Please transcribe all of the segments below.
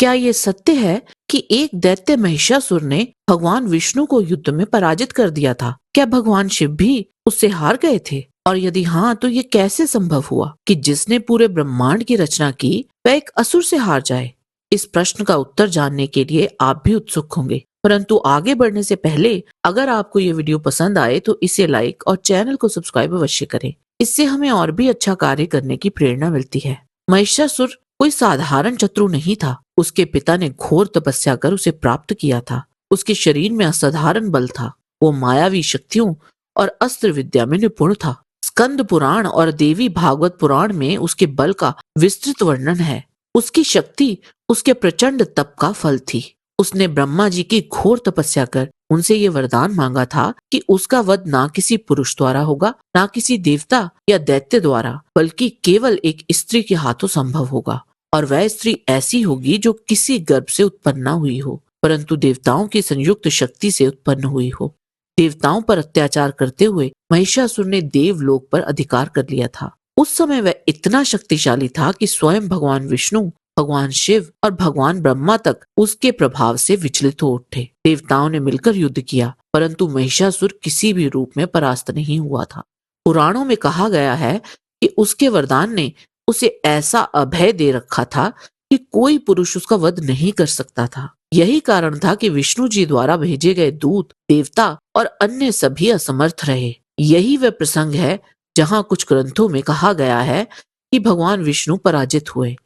क्या ये सत्य है कि एक दैत्य महिषासुर ने भगवान विष्णु को युद्ध में पराजित कर दिया था? क्या भगवान शिव भी उससे हार गए थे? और यदि हाँ, तो ये कैसे संभव हुआ कि जिसने पूरे ब्रह्मांड की रचना की वह एक असुर से हार जाए? इस प्रश्न का उत्तर जानने के लिए आप भी उत्सुक होंगे, परंतु आगे बढ़ने से पहले अगर आपको ये वीडियो पसंद आए तो इसे लाइक और चैनल को सब्सक्राइब अवश्य करें। इससे हमें और भी अच्छा कार्य करने की प्रेरणा मिलती है। महिषासुर कोई साधारण शत्रु नहीं था। उसके पिता ने घोर तपस्या कर उसे प्राप्त किया था। उसके शरीर में असाधारण बल था। वो मायावी शक्तियों और अस्त्र विद्या में निपुण था। स्कंद पुराण और देवी भागवत पुराण में उसके बल का विस्तृत वर्णन है। उसकी शक्ति उसके प्रचंड तप का फल थी। उसने ब्रह्मा जी की घोर तपस्या कर उनसे ये वरदान मांगा था कि उसका वध ना किसी पुरुष द्वारा होगा, ना किसी देवता या दैत्य द्वारा, बल्कि केवल एक स्त्री के हाथों संभव होगा। और वह स्त्री ऐसी होगी जो किसी गर्भ से उत्पन्न न हुई हो, परंतु देवताओं की संयुक्त शक्ति से उत्पन्न हुई हो। देवताओं पर अत्याचार करते हुए महिषासुर ने देवलोक पर अधिकार कर लिया था। उस समय वह इतना शक्तिशाली था कि स्वयं भगवान विष्णु, भगवान शिव और भगवान ब्रह्मा तक उसके प्रभाव से विचलित हो उठे। देवताओं ने मिलकर युद्ध किया, परंतु महिषासुर किसी भी रूप में परास्त नहीं हुआ था। पुराणों में कहा गया है कि उसके वरदान ने उसे ऐसा अभय दे रखा था कि कोई पुरुष उसका वध नहीं कर सकता था। यही कारण था कि विष्णु जी द्वारा भेजे गए दूत, देवता और अन्य सभी असमर्थ रहे। यही वह प्रसंग है जहाँ कुछ ग्रंथों में कहा गया है कि भगवान विष्णु पराजित हुए,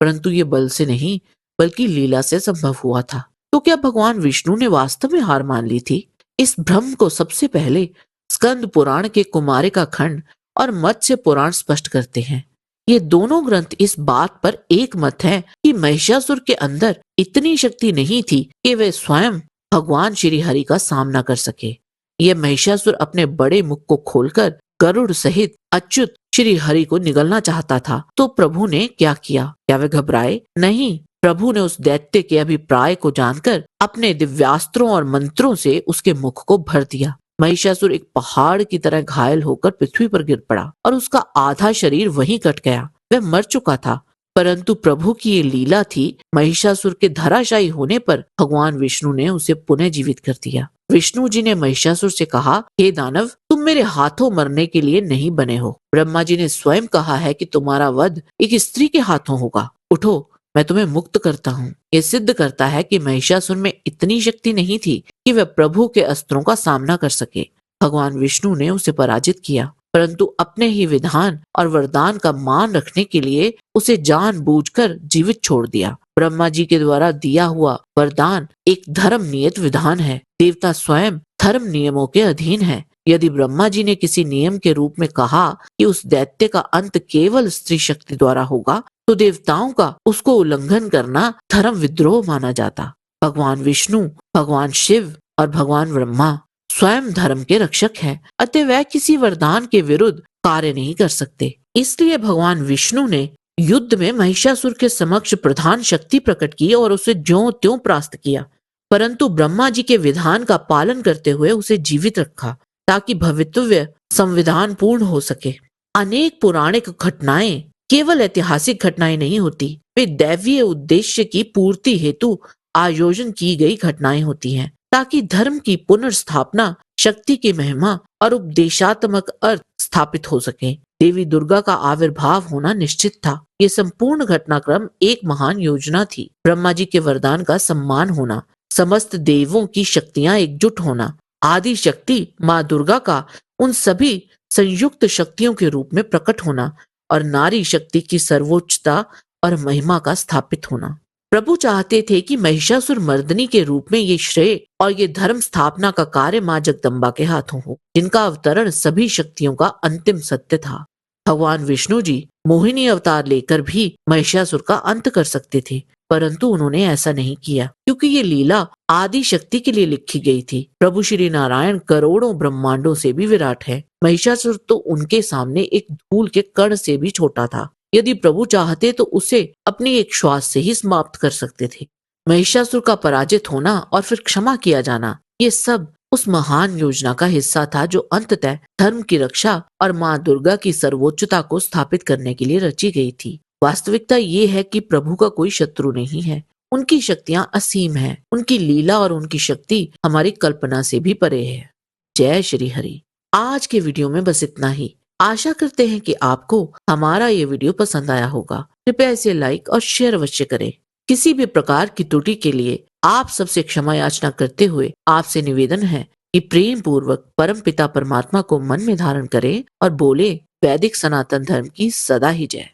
परंतु ये बल से नहीं बल्कि लीला से संभव हुआ था। तो क्या भगवान विष्णु ने वास्तव में हार मान ली थी? इस भ्रम को सबसे पहले स्कंद पुराण के कुमारिका खंड और मत्स्य पुराण स्पष्ट करते हैं। ये दोनों ग्रंथ इस बात पर एक मत हैं कि महिषासुर के अंदर इतनी शक्ति नहीं थी कि वह स्वयं भगवान श्री हरि का सामना कर सके। यह महिषासुर अपने बड़े मुख को खोलकर गरुड़ सहित अच्युत श्री हरि को निगलना चाहता था। तो प्रभु ने क्या किया? क्या वे घबराए? नहीं, प्रभु ने उस दैत्य के अभिप्राय को जानकर अपने दिव्यास्त्रों और मंत्रों से उसके मुख को भर दिया। महिषासुर एक पहाड़ की तरह घायल होकर पृथ्वी पर गिर पड़ा और उसका आधा शरीर वहीं कट गया। वह मर चुका था, परंतु प्रभु की ये लीला थी। महिषासुर के धराशायी होने पर भगवान विष्णु ने उसे पुनः जीवित कर दिया। विष्णु जी ने महिषासुर से कहा, हे दानव, तुम मेरे हाथों मरने के लिए नहीं बने हो। ब्रह्मा जी ने स्वयं कहा है कि तुम्हारा वध एक स्त्री के हाथों होगा। उठो, मैं तुम्हें मुक्त करता हूँ। ये सिद्ध करता है कि महिषासुर में इतनी शक्ति नहीं थी कि वह प्रभु के अस्त्रों का सामना कर सके। भगवान विष्णु ने उसे पराजित किया, परंतु अपने ही विधान और वरदान का मान रखने के लिए उसे जानबूझकर जीवित छोड़ दिया। ब्रह्मा जी के द्वारा दिया हुआ वरदान एक धर्म नियत विधान है। देवता स्वयं धर्म नियमों के अधीन है। यदि ब्रह्मा जी ने किसी नियम के रूप में कहा कि उस दैत्य का अंत केवल स्त्री शक्ति द्वारा होगा, तो देवताओं का उसको उल्लंघन करना धर्म विद्रोह माना जाता। भगवान विष्णु, भगवान शिव और भगवान ब्रह्मा स्वयं धर्म के रक्षक हैं, अतः वह किसी वरदान के विरुद्ध कार्य नहीं कर सकते। इसलिए भगवान विष्णु ने युद्ध में महिषासुर के समक्ष प्रधान शक्ति प्रकट की और उसे ज्यों त्यों परास्त किया, परंतु ब्रह्मा जी के विधान का पालन करते हुए उसे जीवित रखा ताकि भवितव्य संविधान पूर्ण हो सके। अनेक पौराणिक घटनाएं केवल ऐतिहासिक घटनाएं नहीं होती, वे दैवीय उद्देश्य की पूर्ति हेतु आयोजन की गई घटनाएं होती हैं, ताकि धर्म की पुनर्स्थापना, शक्ति की महिमा और उपदेशात्मक अर्थ स्थापित हो सके। देवी दुर्गा का आविर्भाव होना निश्चित था। ये संपूर्ण घटनाक्रम एक महान योजना थी। ब्रह्मा जी के वरदान का सम्मान होना, समस्त देवों की शक्तियां एकजुट होना, आदि शक्ति माँ दुर्गा का उन सभी संयुक्त शक्तियों के रूप में प्रकट होना और नारी शक्ति की सर्वोच्चता और महिमा का स्थापित होना। प्रभु चाहते थे कि महिषासुर मर्दनी के रूप में ये श्रेय और ये धर्म स्थापना का कार्य माँ जगदम्बा के हाथों हो, जिनका अवतरण सभी शक्तियों का अंतिम सत्य था। भगवान विष्णु जी मोहिनी अवतार लेकर भी महिषासुर का अंत कर सकते थे, परंतु उन्होंने ऐसा नहीं किया, क्योंकि ये लीला आदि शक्ति के लिए लिखी गई थी। प्रभु श्री नारायण करोड़ों ब्रह्मांडों से भी विराट है। महिषासुर तो उनके सामने एक धूल के कण से भी छोटा था। यदि प्रभु चाहते तो उसे अपनी एक श्वास से ही समाप्त कर सकते थे। महिषासुर का पराजित होना और फिर क्षमा किया जाना, ये सब उस महान योजना का हिस्सा था जो अंततः धर्म की रक्षा और माँ दुर्गा की सर्वोच्चता को स्थापित करने के लिए रची गई थी। वास्तविकता ये है कि प्रभु का कोई शत्रु नहीं है। उनकी शक्तियां असीम हैं। उनकी लीला और उनकी शक्ति हमारी कल्पना से भी परे है। जय श्री हरि। आज के वीडियो में बस इतना ही। आशा करते हैं कि आपको हमारा ये वीडियो पसंद आया होगा। कृपया इसे लाइक और शेयर अवश्य करें। किसी भी प्रकार की त्रुटि के लिए आप सबसे क्षमा याचना करते हुए आपसे निवेदन है कि प्रेम पूर्वक परम पिता परमात्मा को मन में धारण करें और बोले वैदिक सनातन धर्म की सदा ही जय।